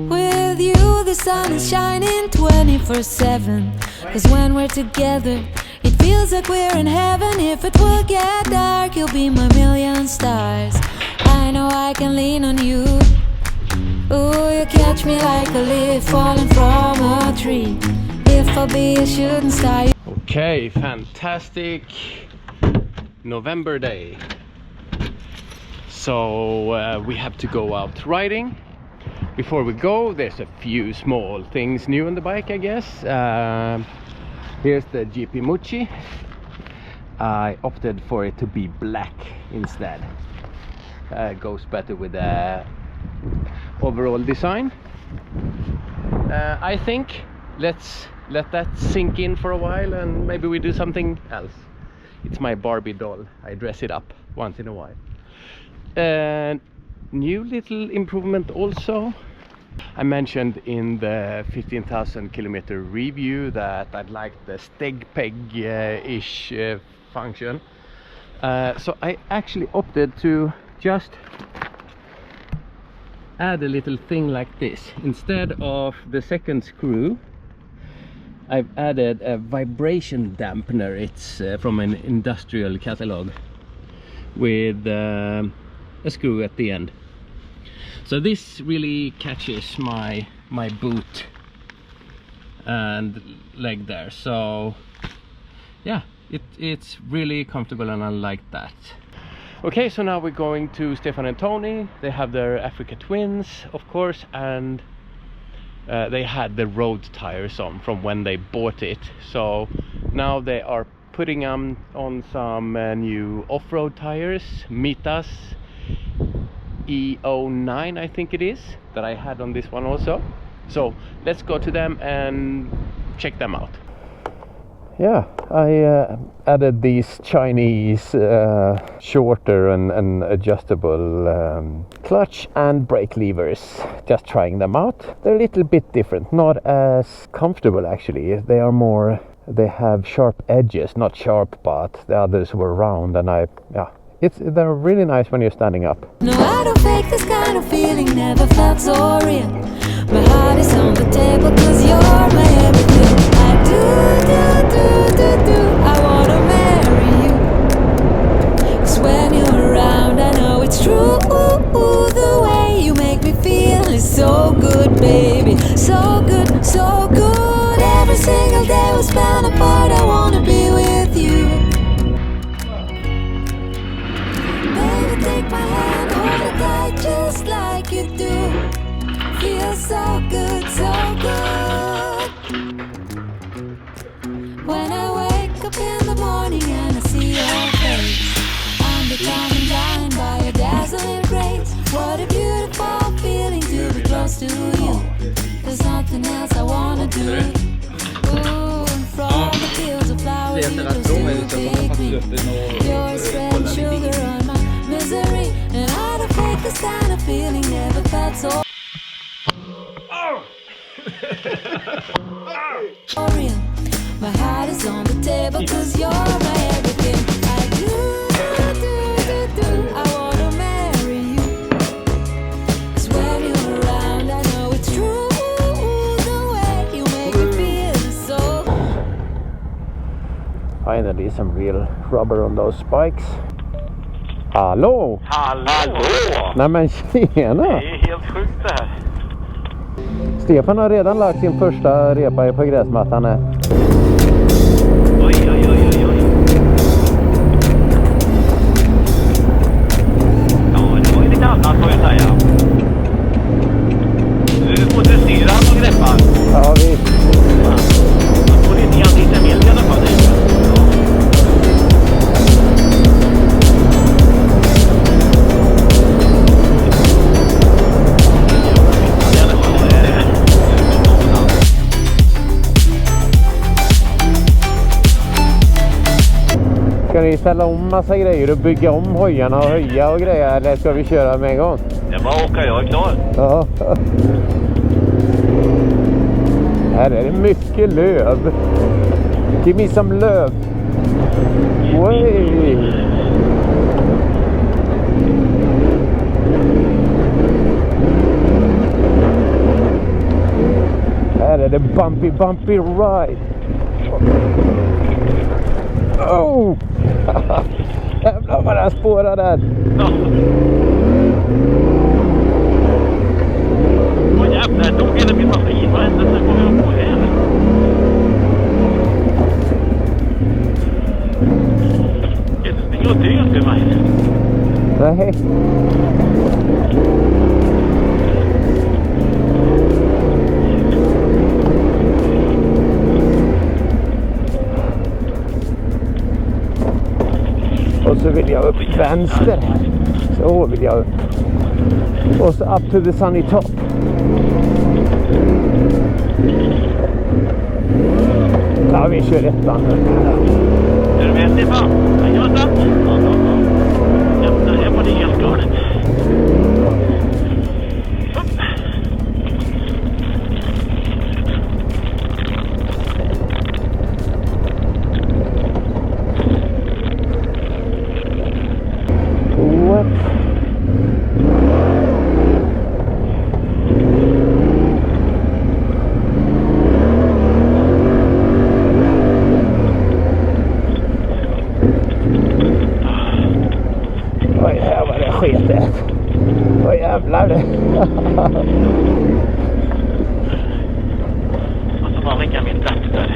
With you the sun is shining 24/7. 'Cause when we're together it feels like we're in heaven. If it will get dark you'll be my million stars. I know I can lean on you. Ooh, you catch me like a leaf falling from a tree. If I'll be a shooting star. Okay, fantastic November day. So we have to go out riding. Before we go, there's a few small things new on the bike, I guess. Here's the GP Mucci. I opted for it to be black instead. Goes better with the overall design. I think let's let that sink in for a while and maybe we do something else. It's my Barbie doll. I dress it up once in a while. New little improvement also. I mentioned in the 15,000 kilometer review that I'd like the steg peg ish function. So I actually opted to just add a little thing like this. Instead of the second screw, I've added a vibration dampener. It's from an industrial catalog with a screw at the end. So this really catches my boot and leg there. So yeah, it's really comfortable and I like that. Okay, so now we're going to Stefan and Tony. They have their Africa Twins, of course, and they had the road tires on from when they bought it. So now they are putting on some new off-road tires, Mitas E-09 I think it is, that I had on this one also. So let's go to them and check them out. Yeah, I added these Chinese shorter and adjustable clutch and brake levers. Just trying them out. They're a little bit different, not as comfortable actually. They are more, they have sharp edges, not sharp, but the others were round, and they're really nice when you're standing up. No, I don't fake this kind of feeling, never felt so real. My heart is on the table 'cause you're my everything. I do, I wanna marry you. 'Cause when you're around I know it's true. The way you make me feel is so good, baby. So good, so good. Every single day we spend apart, I wanna be with you. Baby, take my hand, hold it tight just like you do. Feels so good, so good. When I wake up in the morning and I see your face, I'm becoming blind by your dazzling grace. What a beautiful feeling to be close to you. There's nothing else I wanna do. Ooh, and from the fields of flowers you can still take me. Your sweat, sugar on my misery. And I don't fake this kind of feeling, never felt so real. My heart is on the table 'cause you're my everything. I do, I wanna marry you. 'Cause when you're around I know it's true. The way you make me feel is so. Finally some real rubber on those spikes. Hallå! Hallå! Nej men tjena! Det är helt sjukt det här. Stefan har redan lagt sin första repa på gräsmattan. Oj, oj, oj, oj, oj. Ja, det var ju lite annat får jag säga. Du får dressera och greppa. Ja, visst. Man får lite grann lite mild i alla fall. Ska ni ställa om massa grejer och bygga om hojarna och höja och grejer, eller ska vi köra med en gång? Det bara åka, jag är klar. Ja. Här är det mycket löv. Give me some löv. Oj. bumpy ride. Oh! Jävlar vad den spårar där. Ja. Åh jävlar, jag tog hela min maskin. Vad hände? Sen kom jag på här. Det är dyrt för mig. Nej. Och så vill jag upp vänster. Så vill jag upp. Och så up to the sunny top. Ja, vi kör ettan. Är du med, Stefan? Jajamensan. Ja, här var det helt galet. Oj, här var det sketet. Oj, jävlar. Och så bara ringa min traktor.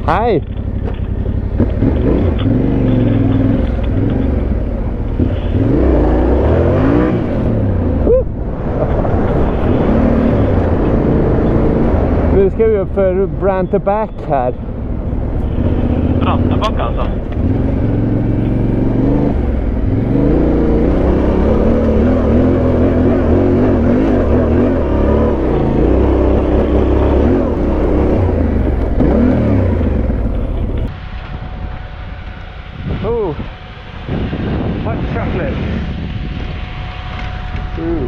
Hej! Nu ska vi upp för Branterback här. Branterback alltså? Oh, hot chocolate. Oh.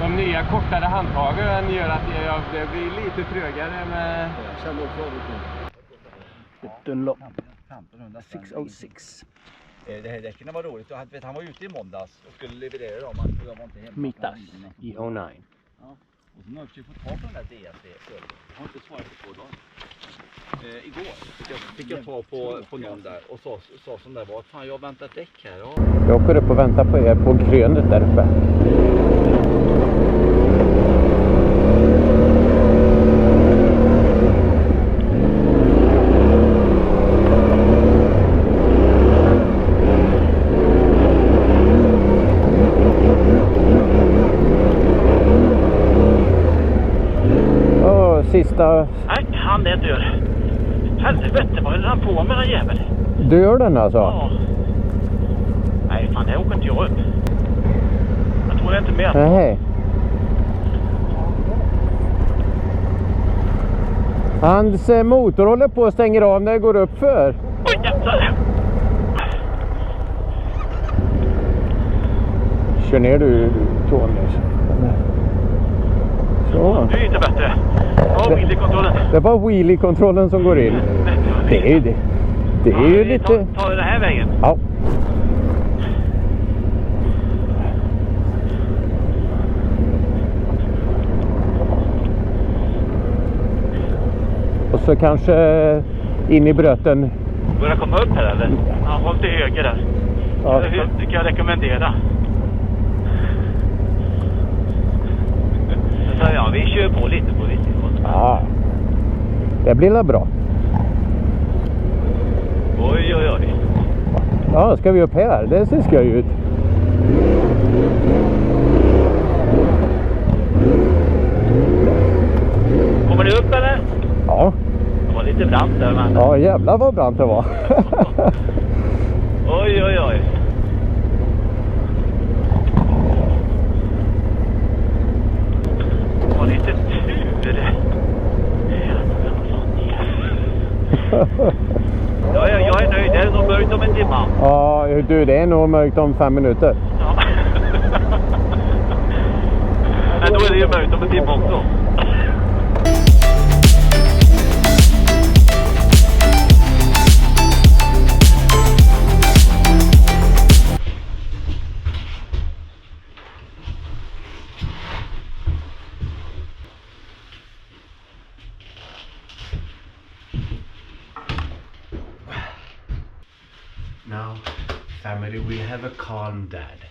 De nya kortare handtagen gör att det blir lite trögare med Dunlop 606. Det här däcken var roligt. Han var ute i måndags och skulle leverera dem. Jag var inte hemma. Mitas E-09. Ja. Och så har jag försökt få tag på den där DSD. Jag har inte svarat på dagen. Igår fick jag tag på någon där och sa som det var. Fan, jag har väntat däck här. Ja. Jag åker upp och väntar på er på grönet där uppe. Sista... Nej, han är död. Helvete, vad höll han på med den jäveln? Dör den alltså? Ja. Nej, fan, det åker inte jag upp. Jag tror det är inte mer. Nej. Hans motor håller på att stänga av när det går upp för. Oj, jävlar. Kör ner du Tony. Så. Det är inte bättre. Ja, wheelie-kontrollen. Det var wheelie-kontrollen som går in. Det är ju det. Det är ju lite... Ta den här vägen. Ja. Och så kanske in i bröten. Börjar komma upp här eller? Ja, håll till höger där. Ja. Det kan jag rekommendera. Så ja, vi kör på lite på lite. Ja. Det blir väl bra. Oj, oj, oj. Ja, ska vi upp här? Det ser skoj ut. Kommer ni upp eller? Ja. Det var lite brant där, men... Ja, jävlar vad brant det var. Oj, oj, oj. Det var lite tur. Ja, jag är nöjd. timmar. Ja, du, det är nog mörkt om 5 minuter. Ja. Men då är det ju mörkt om en timme också. Now, family, we have a calm dad.